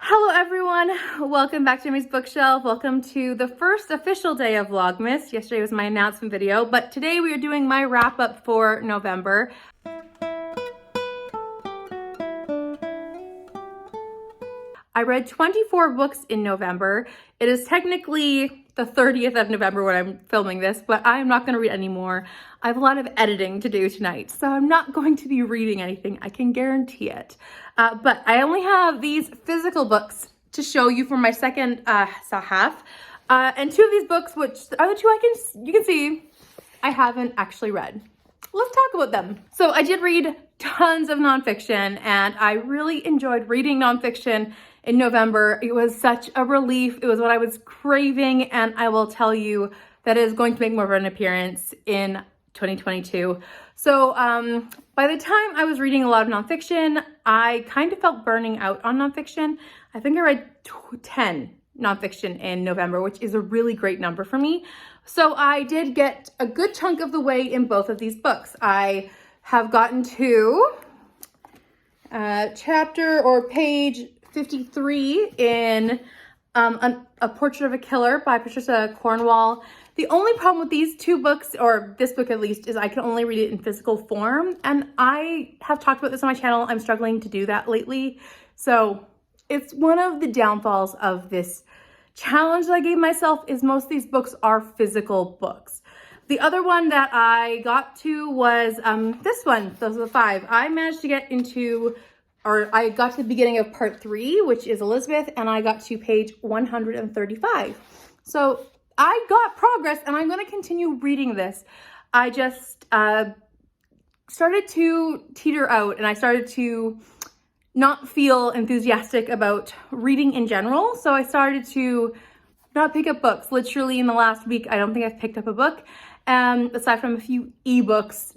Hello everyone, welcome back to Amy's Bookshelf. Welcome to the first official day of Vlogmas. Yesterday was my announcement video, but today we are doing my wrap up for November. I read 24 books in November. It is technically the 30th of November when I'm filming this, but I am not going to read any more. I have a lot of editing to do tonight, so I'm not going to be reading anything. I can guarantee it. But I only have these physical books to show you for my second half. And two of these books, which are the two you can see, I haven't actually read. Let's talk about them. So I did read tons of nonfiction, and I really enjoyed reading nonfiction in November. It was such a relief. It was what I was craving, and I will tell you that it is going to make more of an appearance in 2022. So by the time I was reading a lot of nonfiction, I kind of felt burning out on nonfiction. I think I read 10 nonfiction in November, which is a really great number for me. So I did get a good chunk of the way in both of these books. I have gotten to chapter or page 53 in A Portrait of a Killer by Patricia Cornwall. The only problem with these two books, or this book at least, is I can only read it in physical form. And I have talked about this on my channel. I'm struggling to do that lately. So it's one of the downfalls of this challenge that I gave myself is most of these books are physical books. The other one that I got to was this one. Those are the 5. I managed to get into, or I got to the beginning of part 3, which is Elizabeth, and I got to page 135. So I got progress, and I'm going to continue reading this. I just started to teeter out, and I started to not feel enthusiastic about reading in general. So I started to not pick up books. Literally in the last week, I don't think I've picked up a book, aside from a few ebooks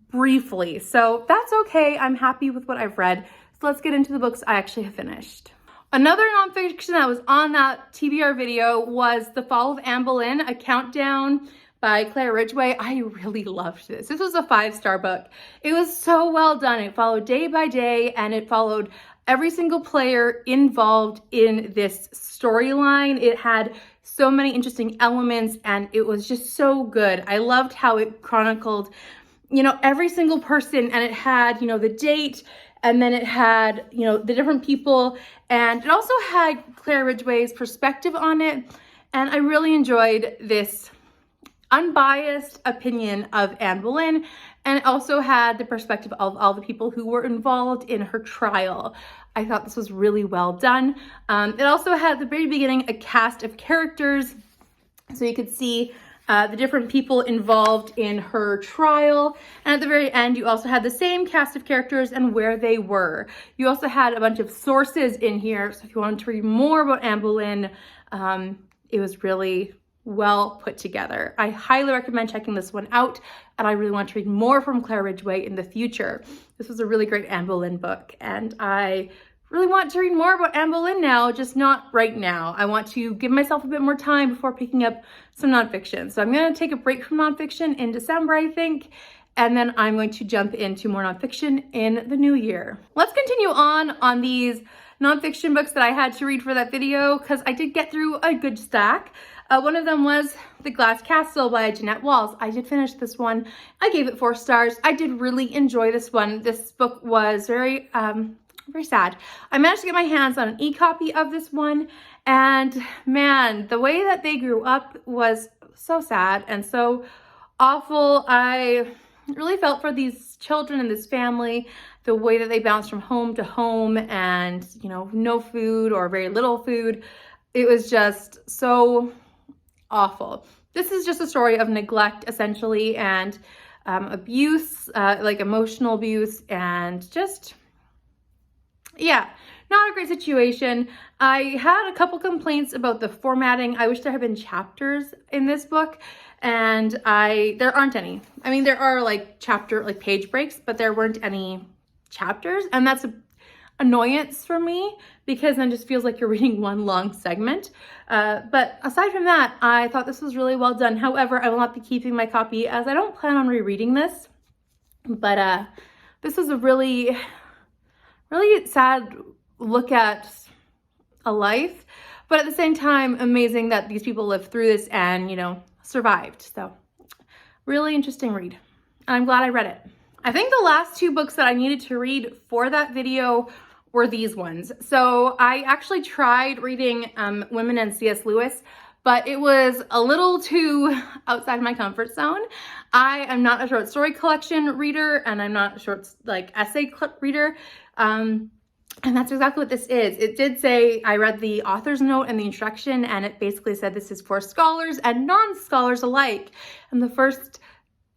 briefly. So that's okay. I'm happy with what I've read. So let's get into the books I actually have finished. Another nonfiction that was on that TBR video was The Fall of Anne Boleyn, A Countdown by Claire Ridgeway. I really loved this. This was a 5-star book. It was so well done. It followed day by day, and it followed every single player involved in this storyline. It had so many interesting elements, and it was just so good. I loved how it chronicled, every single person, and it had, the date, and then it had, the different people, and it also had Claire Ridgway's perspective on it. And I really enjoyed this unbiased opinion of Anne Boleyn, and it also had the perspective of all the people who were involved in her trial. I thought this was really well done. It also had at the very beginning a cast of characters, so you could see the different people involved in her trial. And at the very end, you also had the same cast of characters and where they were. You also had a bunch of sources in here. So if you wanted to read more about Anne Boleyn, it was really well put together. I highly recommend checking this one out. And I really want to read more from Claire Ridgway in the future. This was a really great Anne Boleyn book. And I really want to read more about Anne Boleyn now, just not right now. I want to give myself a bit more time before picking up some nonfiction. So I'm going to take a break from nonfiction in December, I think, and then I'm going to jump into more nonfiction in the new year. Let's continue on these nonfiction books that I had to read for that video, because I did get through a good stack. One of them was The Glass Castle by Jeannette. I did finish this one. I gave it 4 stars. I did really enjoy this one. This book was very sad. I managed to get my hands on an e-copy of this one, and man, the way that they grew up was so sad and so awful. I really felt for these children and this family, the way that they bounced from home to home and, no food or very little food. It was just so awful. This is just a story of neglect, essentially, and abuse, like emotional abuse, and just, yeah, not a great situation. I had a couple complaints about the formatting. I wish there had been chapters in this book, and there aren't any. I mean, there are page breaks, but there weren't any chapters, and that's an annoyance for me, because then it just feels like you're reading one long segment. But aside from that, I thought this was really well done. However, I will not be keeping my copy, as I don't plan on rereading this. But this was a really sad look at a life, but at the same time, amazing that these people lived through this and, you know, survived. So really interesting read. I'm glad I read it. I think the last two books that I needed to read for that video were these ones. So I actually tried reading Women and C.S. Lewis, but it was a little too outside my comfort zone. I am not a short story collection reader, and I'm not a short essay reader. And that's exactly what this is. It did say, I read the author's note and the introduction, and it basically said this is for scholars and non-scholars alike. And the first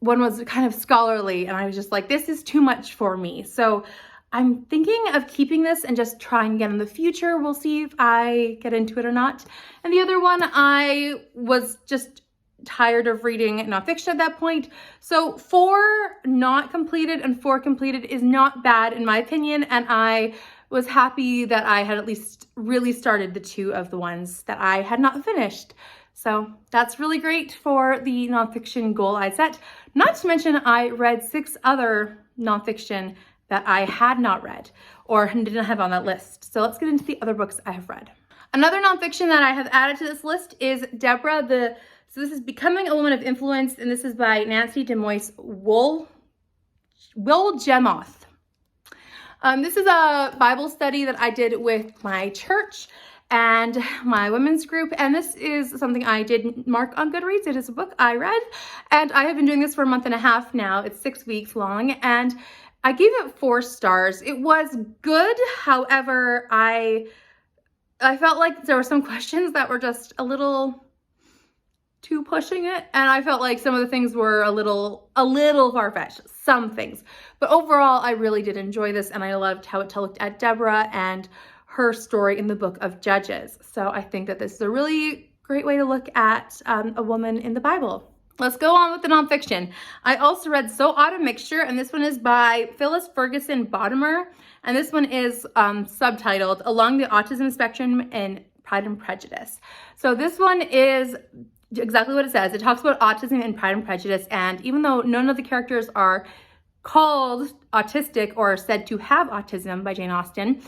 one was kind of scholarly, and I was just like, this is too much for me. So I'm thinking of keeping this and just trying again in the future. We'll see if I get into it or not. And the other one, I was just tired of reading nonfiction at that point. So 4 not completed and 4 completed is not bad in my opinion. And I was happy that I had at least really started the 2 of the ones that I had not finished. So that's really great for the nonfiction goal I set. Not to mention I read 6 other nonfiction that I had not read or didn't have on that list. So let's get into the other books I have read. Another nonfiction that I have added to this list is Deborah. So this is Becoming a Woman of Influence, and this is by Nancy DeMoss Wolgemuth. This is a Bible study that I did with my church and my women's group, and this is something I did mark on Goodreads. It is a book I read, and I have been doing this for a month and a half now. It's 6 weeks long, and I gave it 4 stars. It was good, however, I felt like there were some questions that were just a little too pushing it, and I felt like some of the things were a little far-fetched, some things. But overall, I really did enjoy this, and I loved how it looked at Deborah and her story in the book of Judges. So I think that this is a really great way to look at a woman in the Bible. Let's go on with the nonfiction. I also read So Odd a Mixture, and this one is by Phyllis Ferguson Bottomer, and this one is subtitled Along the Autism Spectrum in Pride and Prejudice. So this one is exactly what it says. It talks about autism and Pride and Prejudice, and even though none of the characters are called autistic or said to have autism by Jane Austen,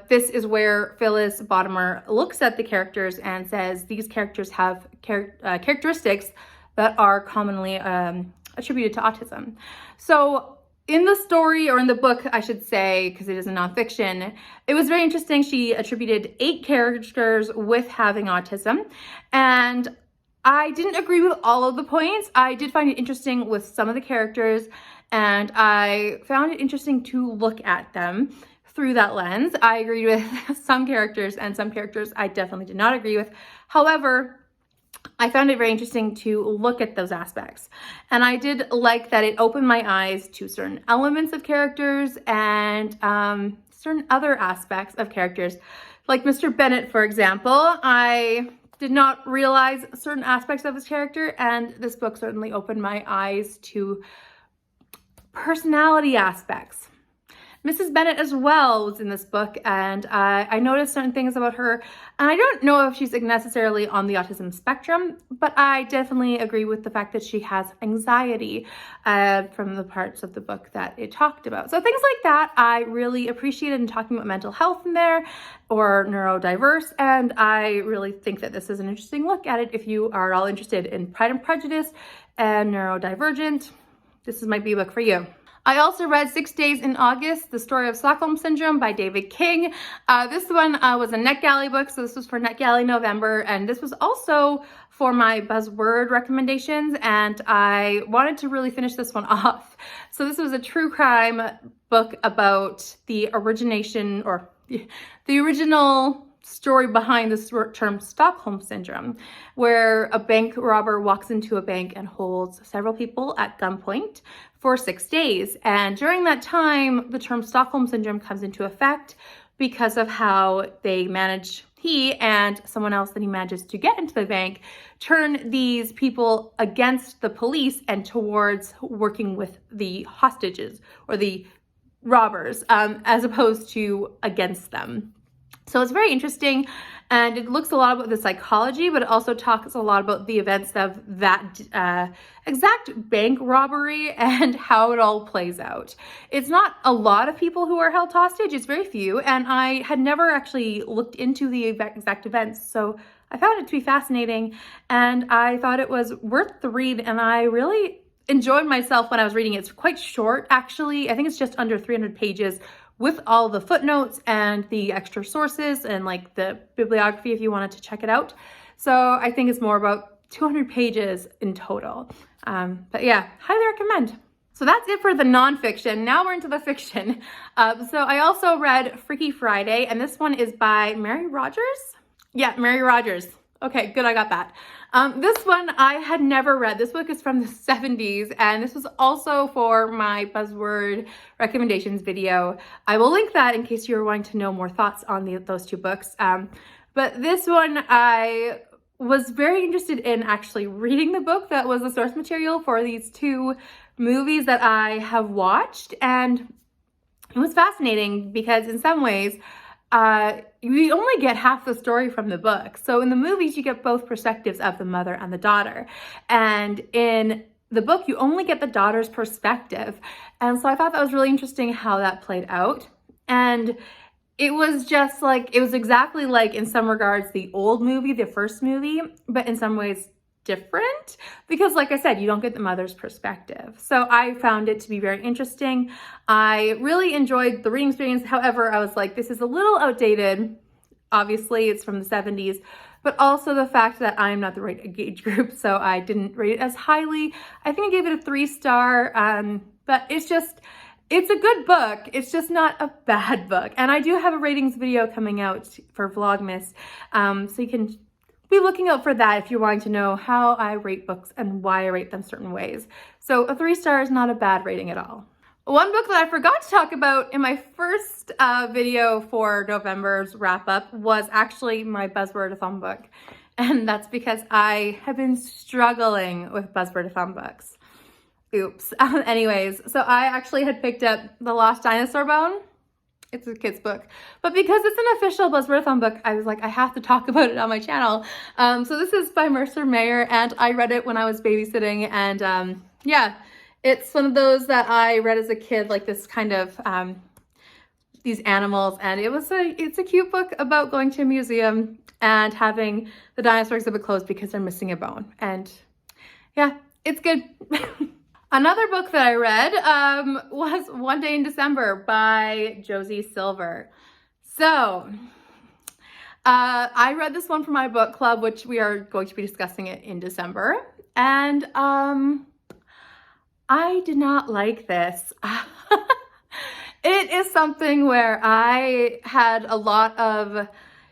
this is where Phyllis Bottomer looks at the characters and says these characters have characteristics that are commonly attributed to autism. So in the story, or in the book, I should say, because it is a nonfiction, it was very interesting. She attributed 8 characters with having autism, and I didn't agree with all of the points. I did find it interesting with some of the characters, and I found it interesting to look at them through that lens. I agreed with some characters, and some characters I definitely did not agree with. However, I found it very interesting to look at those aspects. And I did like that it opened my eyes to certain elements of characters and certain other aspects of characters. Like Mr. Bennet, for example, I did not realize certain aspects of his character, and this book certainly opened my eyes to personality aspects. Mrs. Bennet as well was in this book, and I noticed certain things about her, and I don't know if she's necessarily on the autism spectrum, but I definitely agree with the fact that she has anxiety from the parts of the book that it talked about. So things like that I really appreciated in talking about mental health in there, or neurodiverse, and I really think that this is an interesting look at it if you are at all interested in Pride and Prejudice and neurodivergent. This might be a book for you. I also read 6 Days in August, The Story of Stockholm Syndrome by David King. This one was a NetGalley book, so this was for NetGalley November, and this was also for my buzzword recommendations, and I wanted to really finish this one off. So this was a true crime book about the origination, or the original story behind the term Stockholm Syndrome, where a bank robber walks into a bank and holds several people at gunpoint for 6 days. And during that time, the term Stockholm Syndrome comes into effect because of how they manage, he and someone else that he manages to get into the bank, turn these people against the police and towards working with the hostages or the robbers, as opposed to against them. So it's very interesting, And it looks a lot about the psychology, but it also talks a lot about the events of that exact bank robbery and how it all plays out. It's not a lot of people who are held hostage, it's very few, and I had never actually looked into the exact events, so I found it to be fascinating, and I thought it was worth the read, and I really enjoyed myself when I was reading it. It's quite short, actually. I think it's just under 300 pages with all the footnotes and the extra sources and like the bibliography if you wanted to check it out. So I think it's more about 200 pages in total. But yeah, highly recommend. So that's it for the nonfiction. Now we're into the fiction. So I also read Freaky Friday, and this one is by Mary Rodgers. Yeah, Mary Rodgers. Okay, good, I got that. This one I had never read. This book is from the 70s, and this was also for my buzzword recommendations video. I will link that in case you're wanting to know more thoughts on those two books. But this one, I was very interested in actually reading the book that was the source material for these two movies that I have watched, and it was fascinating because in some ways, you only get half the story from the book. So in the movies, you get both perspectives of the mother and the daughter. And in the book, you only get the daughter's perspective. And so I thought that was really interesting how that played out. And it was just like, it was exactly like, in some regards, the old movie, the first movie, but in some ways different, because like I said, you don't get the mother's perspective. So I found it to be very interesting. I really enjoyed the reading experience. However, I was like, this is a little outdated. Obviously, it's from the 70s, but also the fact that I'm not the right age group, so I didn't rate it as highly. I think I gave it a 3-star, but it's a good book. It's just not a bad book. And I do have a ratings video coming out for Vlogmas, so you can be looking out for that if you're wanting to know how I rate books and why I rate them certain ways. So a 3-star is not a bad rating at all. One book that I forgot to talk about in my first video for November's wrap-up was actually my Buzzword-a-thon book. And that's because I have been struggling with Buzzword-a-thon books. Oops. Anyways, so I actually had picked up The Lost Dinosaur Bone. It's a kid's book, but because it's an official Buzzword-a-thon book, I was like, I have to talk about it on my channel. So this is by Mercer, and I read it when I was babysitting, and yeah, it's one of those that I read as a kid, like this kind of these animals, and it's a cute book about going to a museum and having the dinosaur exhibit closed because they're missing a bone, and yeah, it's good. Another book that I read was One Day in December by Josie Silver. So I read this one for my book club, which we are going to be discussing it in December. And I did not like this. It is something where it has a lot of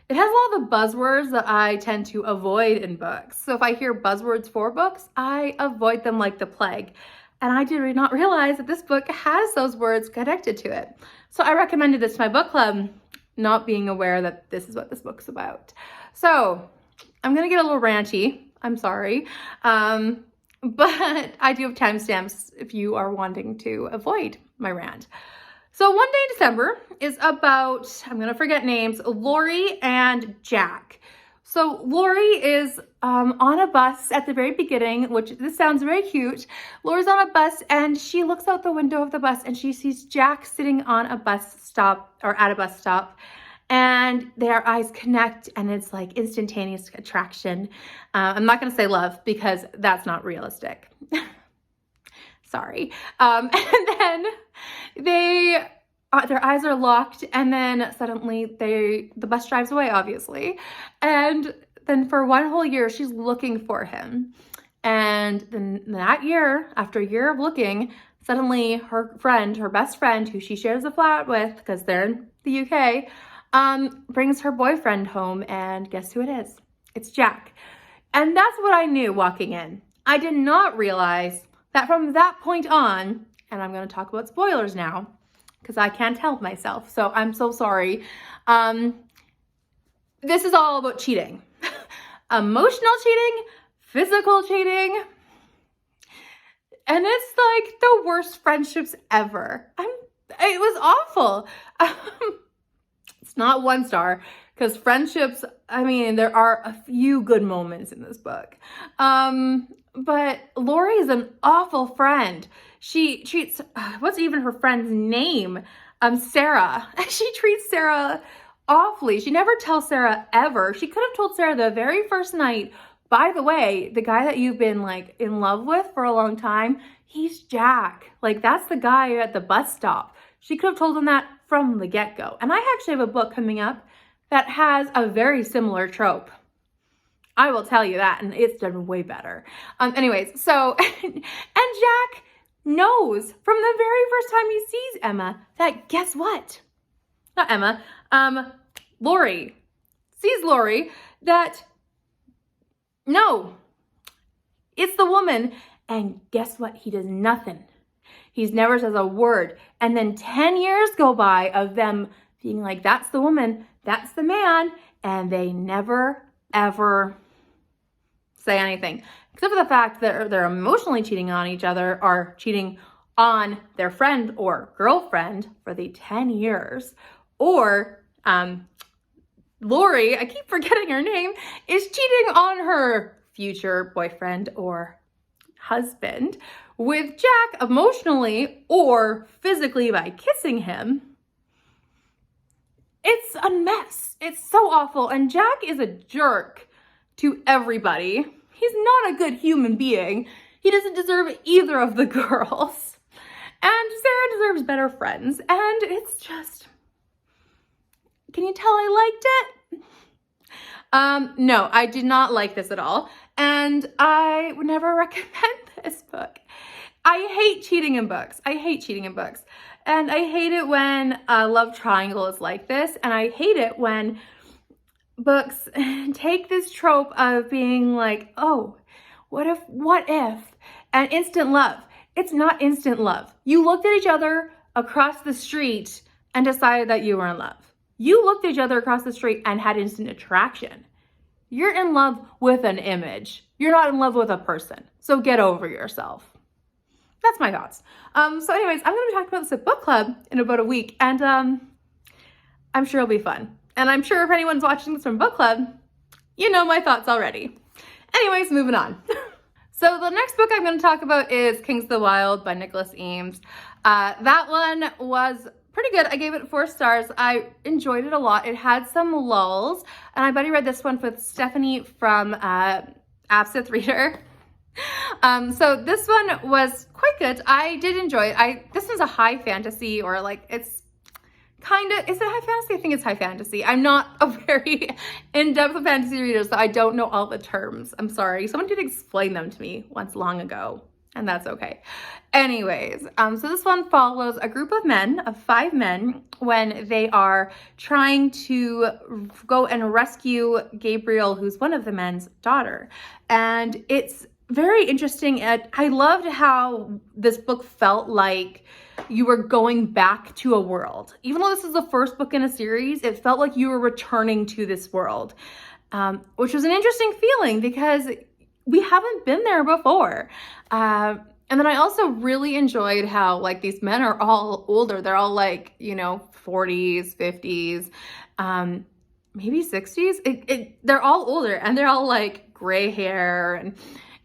the buzzwords that I tend to avoid in books. So if I hear buzzwords for books, I avoid them like the plague. And I did not realize that this book has those words connected to it. So I recommended this to my book club, not being aware that this is what this book's about. So I'm gonna get a little ranty, I'm sorry. But I do have timestamps if you are wanting to avoid my rant. So One Day in December is about, I'm gonna forget names, Lori and Jack. So Lori is on a bus at the very beginning, which this sounds very cute. Lori's on a bus and she looks out the window of the bus and she sees Jack sitting on a bus stop or at a bus stop, and their eyes connect and it's like instantaneous attraction. I'm not gonna say love because that's not realistic. Sorry. And then their eyes are locked, and then suddenly the bus drives away, obviously. And then for one whole year, she's looking for him. And then that year, after a year of looking, suddenly her best friend, who she shares a flat with because they're in the UK, brings her boyfriend home, and guess who it is? It's Jack. And that's what I knew walking in. I did not realize that from that point on, and I'm going to talk about spoilers now, because I can't help myself, so I'm so sorry. This is all about cheating. Emotional cheating, physical cheating, and it's like the worst friendships ever. It was awful. It's not 1 star, because friendships, I mean, there are a few good moments in this book. But Lori is an awful friend. She treats, what's even her friend's name? Sarah. She treats Sarah awfully. She never tells Sarah ever. She could have told Sarah the very first night, by the way, the guy that you've been like in love with for a long time, he's Jack. Like, that's the guy at the bus stop. She could have told him that from the get-go. And I actually have a book coming up that has a very similar trope. I will tell you that, and it's done way better. Anyways, so, and Jack knows from the very first time he sees Emma that guess what? Not Emma, Lori. Sees Lori that, no, it's the woman. And guess what? He does nothing. He never says a word. And then 10 years go by of them being like, that's the woman, that's the man. And they never, ever say anything. Except for the fact that they're emotionally cheating on each other or cheating on their friend or girlfriend for the 10 years. Or Lori, I keep forgetting her name, is cheating on her future boyfriend or husband with Jack emotionally or physically by kissing him. It's a mess. It's so awful. And Jack is a jerk to everybody. He's not a good human being. He doesn't deserve either of the girls. And Sarah deserves better friends. And it's just, can you tell I liked it? No, I did not like this at all. And I would never recommend this book. I hate cheating in books. I hate cheating in books. And I hate it when a love triangle is like this. And I hate it when books take this trope of being like, oh, what if, and instant love. It's not instant love. You looked at each other across the street and decided that you were in love. You looked at each other across the street and had instant attraction. You're in love with an image. You're not in love with a person. So get over yourself. That's my thoughts. So anyways, I'm going to be talking about this at book club in about a week, and I'm sure it'll be fun. And I'm sure if anyone's watching this from book club, you know my thoughts already. Anyways, moving on. So the next book I'm going to talk about is Kings of the Wyld by Nicholas Eames. That one was pretty good. I gave it 4 stars. I enjoyed it a lot. It had some lulls, and I buddy read this one with Stephanie from Absinthe Reader. So this one was quite good. I did enjoy it. This is a high fantasy, or like it's kind of, is it high fantasy? I think it's high fantasy. I'm not a very in-depth fantasy reader, so I don't know all the terms. I'm sorry. Someone did explain them to me once long ago, and that's okay. Anyways, so this one follows a group of men, of 5 men, when they are trying to go and rescue Gabriel, who's one of the men's daughter. And it's very interesting. I loved how this book felt like you were going back to a world. Even though this is the first book in a series, it felt like you were returning to this world, which was an interesting feeling because we haven't been there before. And then I also really enjoyed how like these men are all older. They're all like, 40s, 50s, maybe 60s. They're all older, and they're all like gray hair, and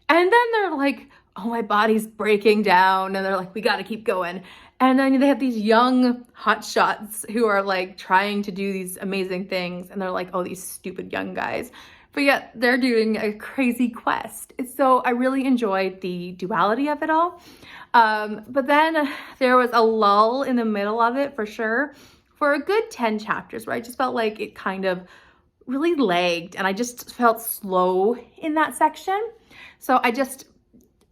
then they're like, oh, my body's breaking down. And they're like, we got to keep going. And then they have these young hotshots who are like trying to do these amazing things. And they're like, oh, these stupid young guys. But yet they're doing a crazy quest. So I really enjoyed the duality of it all. But then there was a lull in the middle of it for sure, for a good 10 chapters where I just felt like it kind of really lagged, and I just felt slow in that section. So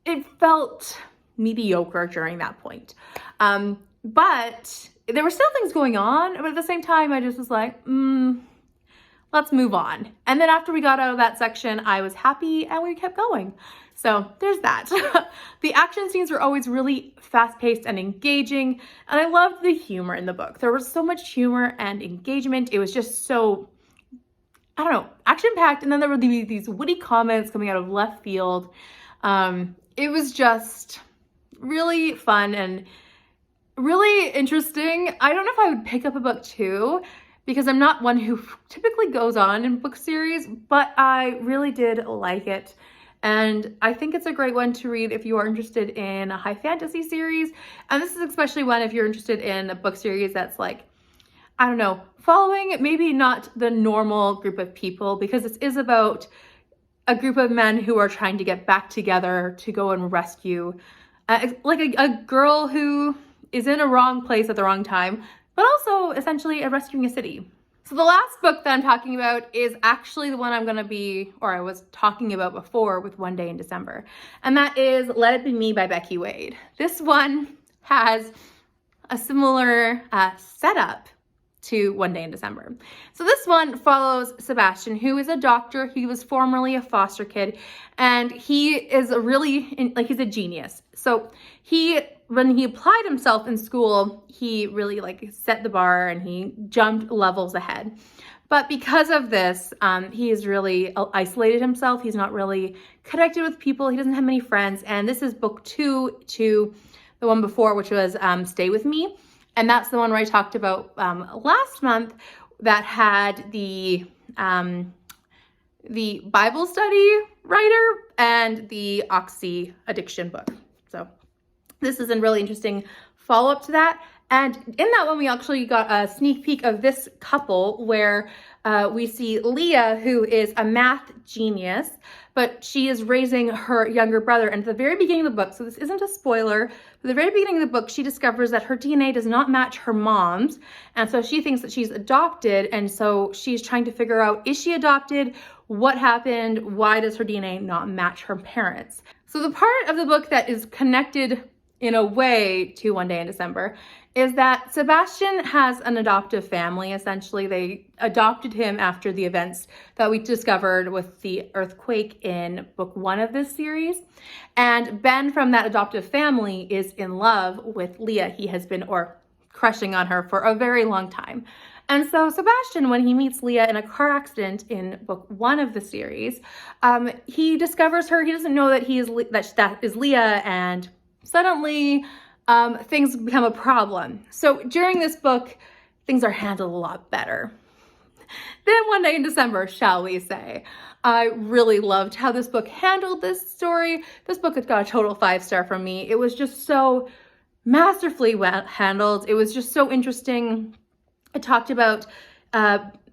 it felt mediocre during that point. But there were still things going on, but at the same time, I just was like, let's move on. And then after we got out of that section, I was happy and we kept going. So there's that. The action scenes were always really fast-paced and engaging, and I loved the humor in the book. There was so much humor and engagement. It was just so, I don't know, action-packed, and then there would be these witty comments coming out of left field. It was just really fun and really interesting. I don't know if I would pick up a book 2, because I'm not one who typically goes on in book series, but I really did like it. And I think it's a great one to read if you are interested in a high fantasy series. And this is especially one if you're interested in a book series that's like, I don't know, following maybe not the normal group of people, because this is about a group of men who are trying to get back together to go and rescue like a girl who is in a wrong place at the wrong time, but also essentially rescuing a city. So the last book that I'm talking about is actually the one I was talking about before with One Day in December. And that is Let It Be Me by Becky Wade. This one has a similar setup to One Day in December. So this one follows Sebastian, who is a doctor. He was formerly a foster kid, and he is he's a genius. So when he applied himself in school, he really set the bar and he jumped levels ahead. But because of this, he has really isolated himself. He's not really connected with people. He doesn't have many friends. And this is book 2 to the one before, which was Stay With Me. And that's the one where I talked about last month that had the Bible study writer and the Oxy addiction book. So this is a really interesting follow-up to that. And in that one, we actually got a sneak peek of this couple where we see Leah, who is a math genius, but she is raising her younger brother. And at the very beginning of the book, so this isn't a spoiler, at the very beginning of the book, she discovers that her DNA does not match her mom's. And so she thinks that she's adopted. And so she's trying to figure out, is she adopted? What happened? Why does her DNA not match her parents? So the part of the book that is connected in a way to One Day in December is that Sebastian has an adoptive family. Essentially, they adopted him after the events that we discovered with the earthquake in book 1 of this series. And Ben from that adoptive family is in love with Leah. He has been crushing on her for a very long time. And so Sebastian, when he meets Leah in a car accident in book 1 of the series, he discovers her. He doesn't know that that is Leah, and suddenly things become a problem. So during this book, things are handled a lot better than One Day in December, shall we say. I really loved how this book handled this story. This book has got a total 5-star from me. It was just so masterfully well handled. It was just so interesting. It talked about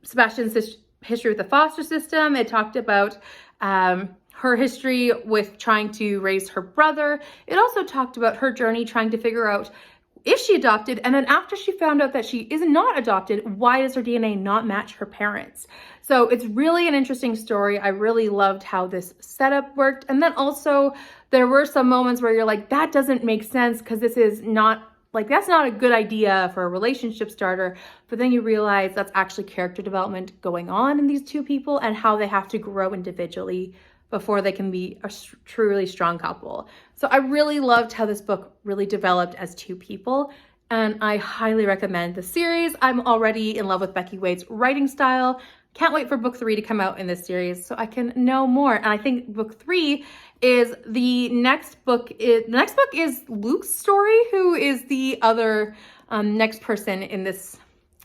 Sebastian's history with the foster system. It talked about her history with trying to raise her brother. It also talked about her journey trying to figure out if she adopted, and then after she found out that she is not adopted, why does her DNA not match her parents? So it's really an interesting story. I really loved how this setup worked. And then also there were some moments where you're like, that doesn't make sense because this is not that's not a good idea for a relationship starter. But then you realize that's actually character development going on in these two people and how they have to grow individually before they can be a truly strong couple. So I really loved how this book really developed as two people, and I highly recommend the series. I'm already in love with Becky Wade's writing style. Can't wait for book 3 to come out in this series so I can know more. And I think book 3 is the next book. The next book is Luke's story, who is the other next person in this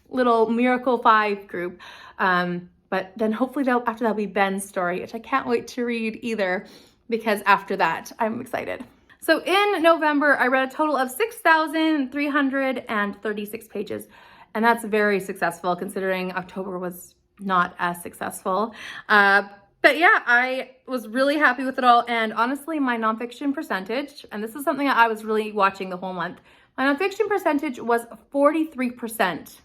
little Miracle 5 group. But then hopefully after that'll be Ben's story, which I can't wait to read either, because after that, I'm excited. So in November, I read a total of 6,336 pages, and that's very successful considering October was not as successful. But yeah, I was really happy with it all. And honestly, my nonfiction percentage, and this is something that I was really watching the whole month, my nonfiction percentage was 43%.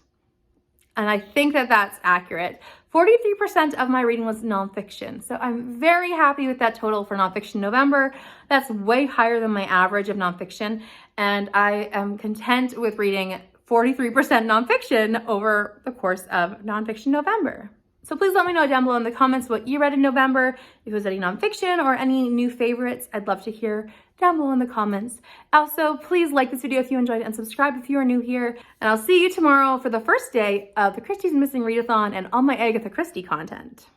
And I think that that's accurate. 43% of my reading was nonfiction. So I'm very happy with that total for nonfiction November. That's way higher than my average of nonfiction. And I am content with reading 43% nonfiction over the course of nonfiction November. So please let me know down below in the comments what you read in November. If it was any nonfiction or any new favorites, I'd love to hear down below in the comments. Also, please like this video if you enjoyed it and subscribe if you are new here. And I'll see you tomorrow for the first day of the Christie's Missing Readathon and all my Agatha Christie content.